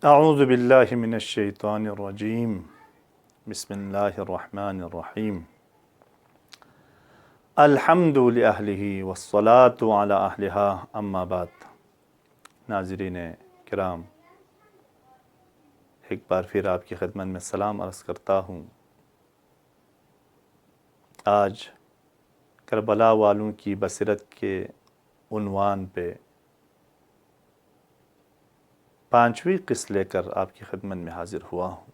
اعوذ باللہ من الشیطان الرجیم بسم اللہ الرحمن الرحیم الحمد لأہلہ والصلاة علی اہلہا اما بعد۔ ناظرین کرام، ایک بار پھر آپ کی خدمت میں سلام عرض کرتا ہوں۔ آج کربلا والوں کی بصیرت کے عنوان پہ 5ویں قسط لے کر آپ کی خدمت میں حاضر ہوا ہوں۔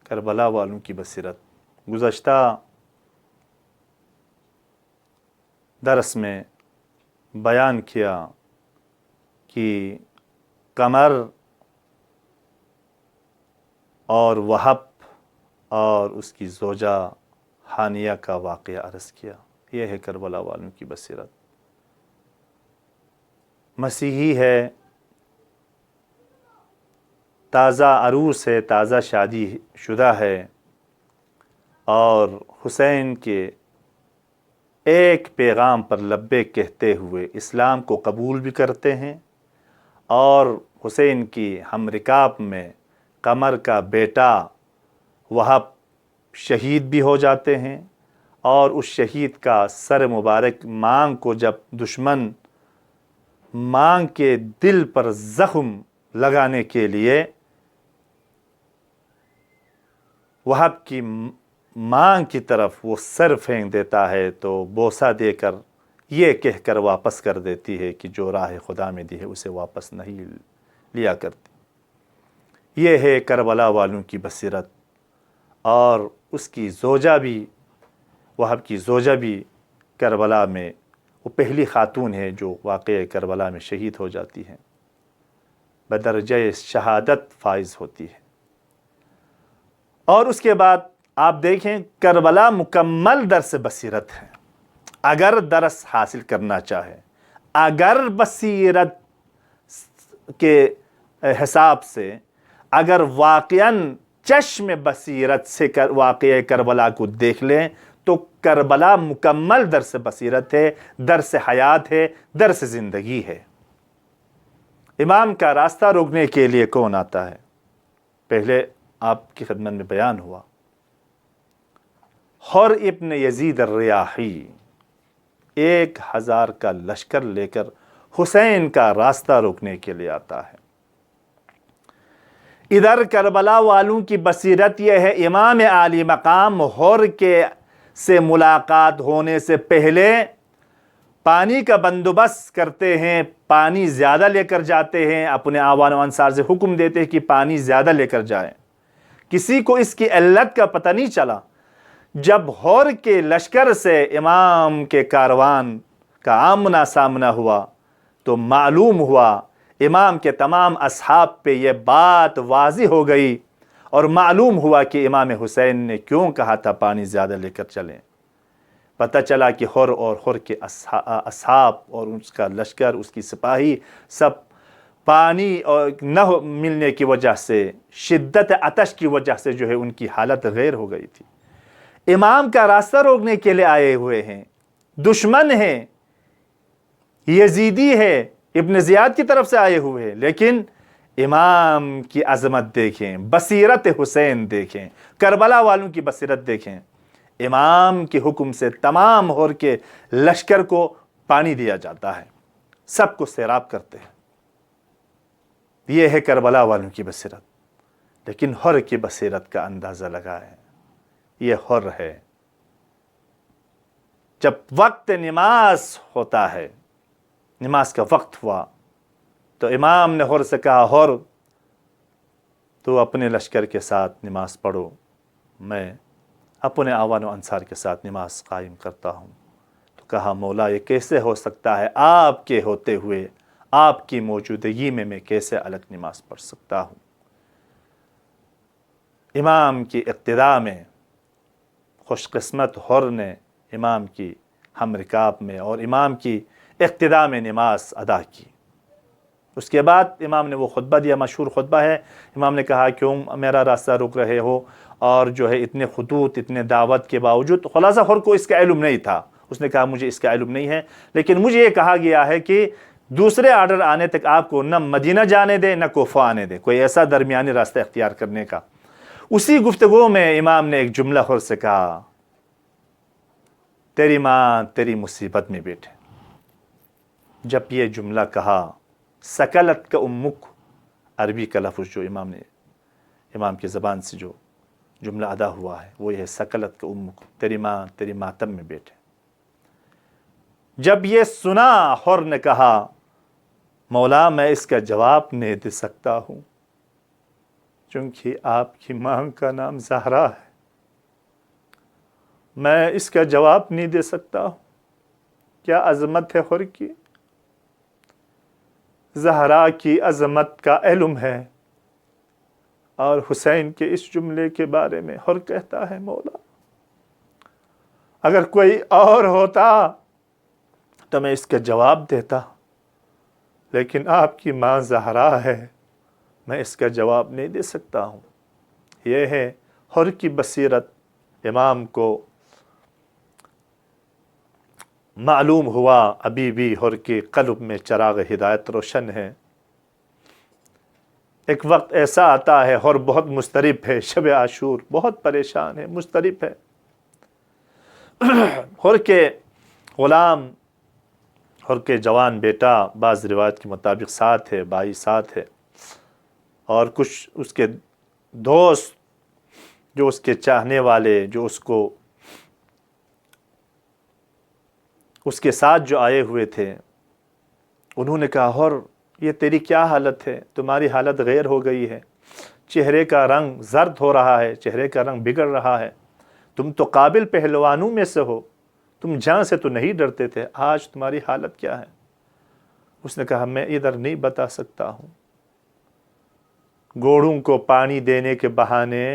کربلا والوں کی بصیرت، گزشتہ درس میں بیان کیا کہ قمر اور وہب اور اس کی زوجہ ہانیہ کا واقعہ عرض کیا۔ یہ ہے کربلا والوں کی بصیرت۔ مسیحی ہے، تازہ عروس ہے، تازہ شادی شدہ ہے، اور حسین کے ایک پیغام پر لبیک کہتے ہوئے اسلام کو قبول بھی کرتے ہیں، اور حسین کی ہم رکاب میں قمر کا بیٹا وہب شہید بھی ہو جاتے ہیں، اور اس شہید کا سر مبارک مانگ کو جب دشمن مانگ کے دل پر زخم لگانے کے لیے وہب کی مانگ کی طرف وہ سر پھینک دیتا ہے، تو بوسہ دے کر یہ کہہ کر واپس کر دیتی ہے کہ جو راہ خدا میں دی ہے اسے واپس نہیں لیا کرتی۔ یہ ہے کربلا والوں کی بصیرت۔ اور اس کی زوجہ بھی، وہب کی زوجہ بھی کربلا میں وہ پہلی خاتون ہے جو واقعہ کربلا میں شہید ہو جاتی ہے، بدرجہ شہادت فائز ہوتی ہے۔ اور اس کے بعد آپ دیکھیں، کربلا مکمل درس بصیرت ہے۔ اگر درس حاصل کرنا چاہے، اگر بصیرت کے حساب سے، اگر واقعاً چشم بصیرت سے واقعہ کربلا کو دیکھ لیں تو کربلا مکمل درس بصیرت ہے، درس حیات ہے، درس زندگی ہے۔ امام کا راستہ روکنے کے لیے کون آتا ہے؟ پہلے آپ کی خدمت میں بیان ہوا، حر ابن یزید الریاحی 1000 کا لشکر لے کر حسین کا راستہ روکنے کے لیے آتا ہے۔ ادھر کربلا والوں کی بصیرت یہ ہے، امام عالی مقام حر کے سے ملاقات ہونے سے پہلے پانی کا بندوبست کرتے ہیں، پانی زیادہ لے کر جاتے ہیں، اپنے اعوان و انصار سے حکم دیتے ہیں کہ پانی زیادہ لے کر جائیں۔ کسی کو اس کی علت کا پتہ نہیں چلا۔ جب حر کے لشکر سے امام کے کاروان کا آمنا سامنا ہوا تو معلوم ہوا، امام کے تمام اصحاب پہ یہ بات واضح ہو گئی، اور معلوم ہوا کہ امام حسین نے کیوں کہا تھا پانی زیادہ لے کر چلیں۔ پتہ چلا کہ حر اور حر کے اصحاب اور اس کا لشکر، اس کی سپاہی، سب پانی اور نہ ملنے کی وجہ سے، شدت عطش کی وجہ سے جو ہے ان کی حالت غیر ہو گئی تھی۔ امام کا راستہ روکنے کے لیے آئے ہوئے ہیں، دشمن ہیں، یزیدی ہے، ابن زیاد کی طرف سے آئے ہوئے ہیں، لیکن امام کی عظمت دیکھیں، بصیرت حسین دیکھیں، کربلا والوں کی بصیرت دیکھیں۔ امام کے حکم سے تمام حر کے لشکر کو پانی دیا جاتا ہے، سب کو سیراب کرتے ہیں۔ یہ ہے کربلا والوں کی بصیرت۔ لیکن حر کی بصیرت کا اندازہ لگائیں، یہ حر ہے۔ جب وقت نماز ہوتا ہے، نماز کا وقت ہوا تو امام نے حر سے کہا، حر تو اپنے لشکر کے ساتھ نماز پڑھو، میں اپنے اعوان و انصار کے ساتھ نماز قائم کرتا ہوں۔ تو کہا، مولا یہ کیسے ہو سکتا ہے؟ آپ کے ہوتے ہوئے، آپ کی موجودگی میں کیسے الگ نماز پڑھ سکتا ہوں؟ امام کی اقتداء میں خوش قسمت حر نے امام کی ہم رکاب میں اور امام کی اقتداء میں نماز ادا کی۔ اس کے بعد امام نے وہ خطبہ دیا، مشہور خطبہ ہے۔ امام نے کہا، کیوں میرا راستہ روک رہے ہو؟ اور جو ہے اتنے خطوط، اتنے دعوت کے باوجود، خلاصہ حر کو اس کا علم نہیں تھا۔ اس نے کہا، مجھے اس کا علم نہیں ہے، لیکن مجھے یہ کہا گیا ہے کہ دوسرے آرڈر آنے تک آپ کو نہ مدینہ جانے دے نہ کوفہ آنے دے، کوئی ایسا درمیانی راستہ اختیار کرنے کا۔ اسی گفتگو میں امام نے ایک جملہ حر سے کہا، تیری ماں تیری مصیبت میں بیٹھے۔ جب یہ جملہ کہا، سکلت کا امک، عربی کا لفظ جو امام کی زبان سے جو جملہ ادا ہوا ہے وہ یہ سکلت کا امک، تیری ماں تیری ماتم میں بیٹھے۔ جب یہ سنا، حر نے کہا، مولا میں اس کا جواب نہیں دے سکتا ہوں، چونکہ آپ کی ماں کا نام زہرا ہے، میں اس کا جواب نہیں دے سکتا ہوں۔ کیا عظمت ہے حر کی، زہرا کی عظمت کا علم ہے، اور حسین کے اس جملے کے بارے میں حر کہتا ہے، مولا اگر کوئی اور ہوتا تو میں اس کا جواب دیتا، لیکن آپ کی ماں زہرا ہے، میں اس کا جواب نہیں دے سکتا ہوں۔ یہ ہے حر کی بصیرت۔ امام کو معلوم ہوا ابھی بھی حر کے قلب میں چراغ ہدایت روشن ہے۔ ایک وقت ایسا آتا ہے، حر بہت مضطرب ہے، شب عاشور بہت پریشان ہے، مضطرب ہے۔ حر کے غلام، حر کے جوان بیٹا، بعض روایت کے مطابق ساتھ ہے، بھائی ساتھ ہے، اور کچھ اس کے دوست جو اس کے چاہنے والے، جو اس کے ساتھ جو آئے ہوئے تھے، انہوں نے کہا، حر یہ تیری کیا حالت ہے؟ تمہاری حالت غیر ہو گئی ہے، چہرے کا رنگ زرد ہو رہا ہے، چہرے کا رنگ بگڑ رہا ہے، تم تو قابل پہلوانوں میں سے ہو، تم جان سے تو نہیں ڈرتے تھے، آج تمہاری حالت کیا ہے؟ اس نے کہا، میں ادھر نہیں بتا سکتا ہوں۔ گھوڑوں کو پانی دینے کے بہانے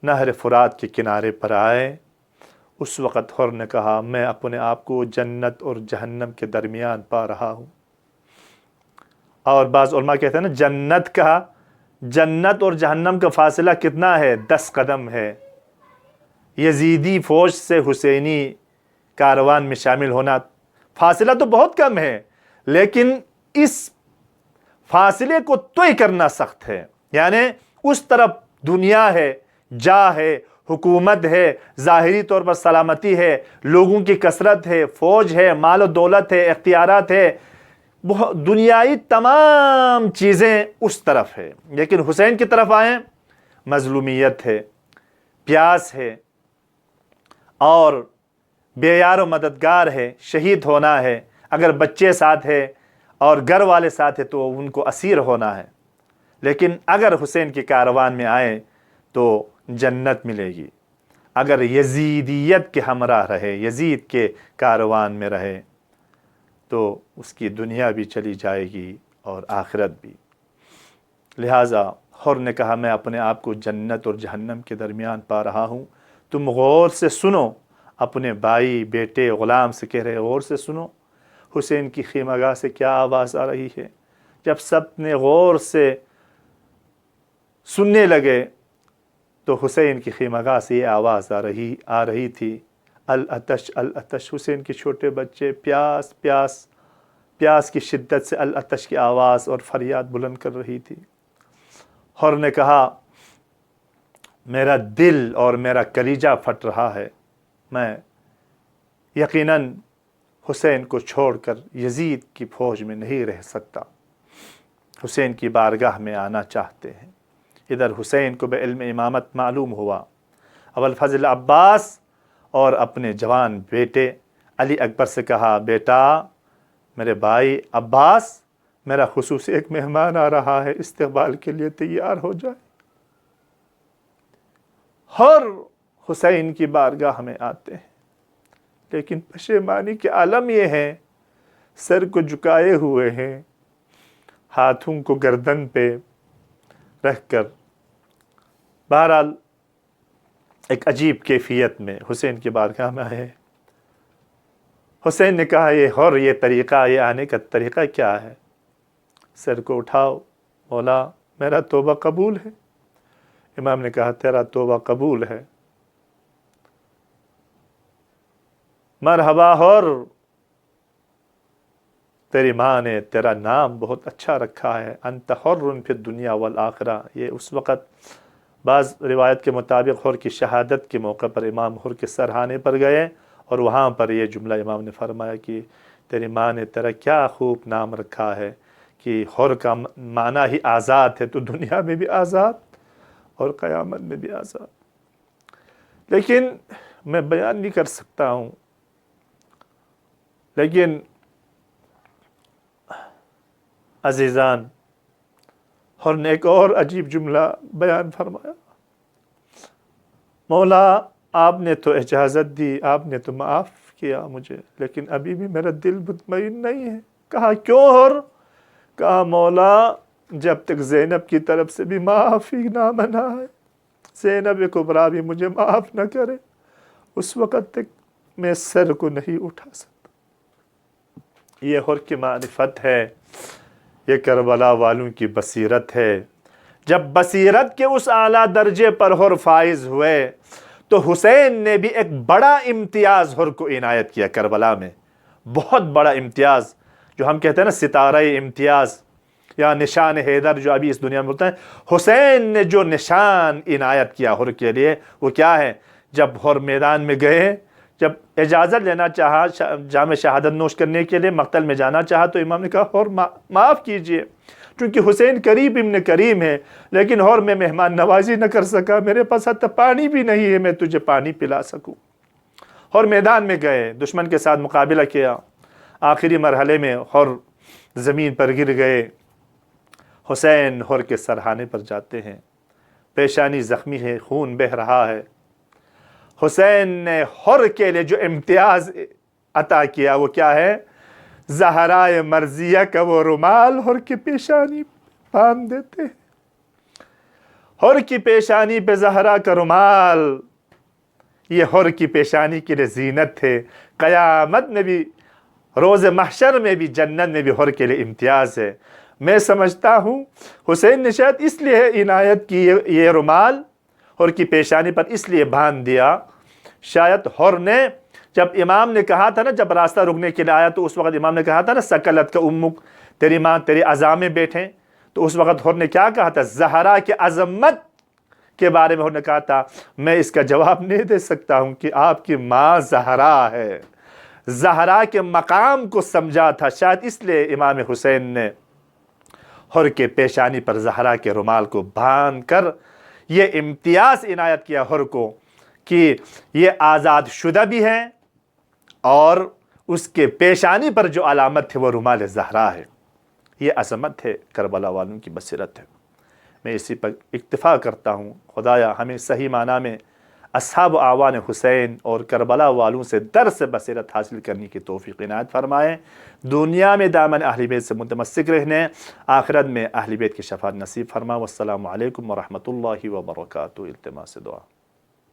نہر فرات کے کنارے پر آئے۔ اس وقت حر نے کہا، میں اپنے آپ کو جنت اور جہنم کے درمیان پا رہا ہوں۔ اور بعض علماء کہتے ہیں نا، جنت اور جہنم کا فاصلہ کتنا ہے؟ 10 قدم ہے۔ یزیدی فوج سے حسینی کاروان میں شامل ہونا فاصلہ تو بہت کم ہے، لیکن اس فاصلے کو طے کرنا سخت ہے۔ یعنی اس طرف دنیا ہے، جاہ ہے، حکومت ہے، ظاہری طور پر سلامتی ہے، لوگوں کی کثرت ہے، فوج ہے، مال و دولت ہے، اختیارات ہے، دنیائی تمام چیزیں اس طرف ہے۔ لیکن حسین کی طرف آئیں، مظلومیت ہے، پیاس ہے، اور بے یار و مددگار ہے، شہید ہونا ہے، اگر بچے ساتھ ہے اور گھر والے ساتھ ہے تو ان کو اسیر ہونا ہے۔ لیکن اگر حسین کے کاروان میں آئے تو جنت ملے گی، اگر یزیدیت کے ہمراہ رہے، یزید کے کاروان میں رہے تو اس کی دنیا بھی چلی جائے گی اور آخرت بھی۔ لہٰذا حر نے کہا، میں اپنے آپ کو جنت اور جہنم کے درمیان پا رہا ہوں، تم غور سے سنو۔ اپنے بھائی، بیٹے، غلام سے کہہ رہے، غور سے سنو، حسین کی خیمہ گاہ سے کیا آواز آ رہی ہے۔ جب سب نے غور سے سننے لگے تو حسین کی خیمہ گاہ سے یہ آواز آ رہی تھی، العطش العطش۔ حسین کے چھوٹے بچے پیاس پیاس پیاس کی شدت سے العطش کی آواز اور فریاد بلند کر رہی تھی۔ حر نے کہا، میرا دل اور میرا کلیجہ پھٹ رہا ہے، میں یقیناً حسین کو چھوڑ کر یزید کی فوج میں نہیں رہ سکتا، حسین کی بارگاہ میں آنا چاہتے ہیں۔ ادھر حسین کو بعلم امامت معلوم ہوا۔ ابوالفضل عباس اور اپنے جوان بیٹے علی اکبر سے کہا، بیٹا، میرے بھائی عباس، میرا خصوصی ایک مہمان آ رہا ہے، استقبال کے لیے تیار ہو جائے۔ ہر حسین کی بارگاہ میں آتے ہیں، لیکن پشیمانی کے عالم یہ ہے، سر کو جھکائے ہوئے ہیں، ہاتھوں کو گردن پہ رکھ کر، بہرحال ایک عجیب کیفیت میں حسین کی بارگاہ میں آئے۔ حسین نے کہا، یہ طریقہ، یہ آنے کا طریقہ کیا ہے؟ سر کو اٹھاؤ، مولا میرا توبہ قبول ہے۔ امام نے کہا، تیرا توبہ قبول ہے، مرحبا حر، تیری ماں نے تیرا نام بہت اچھا رکھا ہے، انت حر فی الدنیا والآخرہ۔ یہ اس وقت بعض روایت کے مطابق حر کی شہادت کے موقع پر امام حر کے سرہانے پر گئے اور وہاں پر یہ جملہ امام نے فرمایا کہ تیری ماں نے تیرا کیا خوب نام رکھا ہے کہ حر کا معنی ہی آزاد ہے، تو دنیا میں بھی آزاد اور قیامت میں بھی آزاد۔ لیکن میں بیان نہیں کر سکتا ہوں، لیکن عزیزان، حر نے ایک اور عجیب جملہ بیان فرمایا، مولا آپ نے تو اجازت دی، آپ نے تو معاف کیا مجھے، لیکن ابھی بھی میرا دل مطمئن نہیں ہے۔ کہا کیوں حر؟ کہا مولا جب تک زینب کی طرف سے بھی معافی نہ منا ہے، زینب کبریٰ بھی مجھے معاف نہ کرے، اس وقت تک میں سر کو نہیں اٹھا سکتا۔ یہ حر کی معرفت ہے، یہ کربلا والوں کی بصیرت ہے۔ جب بصیرت کے اس اعلیٰ درجے پر حر فائز ہوئے تو حسین نے بھی ایک بڑا امتیاز حر کو عنایت کیا کربلا میں، بہت بڑا امتیاز، جو ہم کہتے ہیں نا ستارہ امتیاز یا نشان حیدر جو ابھی اس دنیا میں بولتے ہیں۔ حسین نے جو نشان عنایت کیا حر کے لیے وہ کیا ہے؟ جب حر میدان میں گئے، جب اجازت لینا چاہا جام شہادت نوش کرنے کے لیے، مقتل میں جانا چاہا، تو امام نے کہا حر معاف کیجئے، چونکہ حسین قریب ابن کریم ہے، لیکن حر میں مہمان نوازی نہ کر سکا، میرے پاس حتی پانی بھی نہیں ہے میں تجھے پانی پلا سکوں۔ حر میدان میں گئے، دشمن کے ساتھ مقابلہ کیا، آخری مرحلے میں حر زمین پر گر گئے۔ حسین حر کے سرہانے پر جاتے ہیں، پیشانی زخمی ہے، خون بہہ رہا ہے۔ حسین نے حر کے لیے جو امتیاز عطا کیا وہ کیا ہے؟ زہرائے مرضیہ کا وہ رومال حر کی پیشانی باندھ دیتے ہیں۔ حر کی پیشانی پہ زہرا کا رومال، یہ حر کی پیشانی کے لیے زینت ہے۔ قیامت میں بھی، روز محشر میں بھی، جنت میں بھی حر کے لیے امتیاز ہے۔ میں سمجھتا ہوں حسین نے شاید اس لیے عنایت کی یہ رومال حر کی پیشانی پر اس لیے باندھ دیا، شاید حر نے جب امام نے کہا تھا نا، جب راستہ رکنے کے لیے آیا تو اس وقت امام نے کہا تھا نا سکلت کا امک، تیری ماں تیری عزا میں بیٹھیں، تو اس وقت حر نے کیا کہا تھا؟ زہرا کی عظمت کے بارے میں حر نے کہا تھا میں اس کا جواب نہیں دے سکتا ہوں کہ آپ کی ماں زہرا ہے۔ زہرا کے مقام کو سمجھا تھا، شاید اس لیے امام حسین نے حر کے پیشانی پر زہرا کے رومال کو باندھ کر یہ امتیاز عنایت کیا حر کو کہ یہ آزاد شدہ بھی ہے اور اس کے پیشانی پر جو علامت ہے وہ رومال زہرا ہے۔ یہ عظمت ہے، کربلا والوں کی بصیرت ہے۔ میں اسی پر اکتفا کرتا ہوں۔ خدایا ہمیں صحیح معنی میں اصحاب اعوان حسین اور کربلا والوں سے درس بصیرت حاصل کرنے کی توفیق عنایت فرمائے، دنیا میں دامن اہل بیت سے متمسک رہنے، آخرت میں اہل بیت کی شفاعت نصیب فرما۔ والسلام علیکم ورحمۃ اللہ وبرکاتہ۔ التماس دعا۔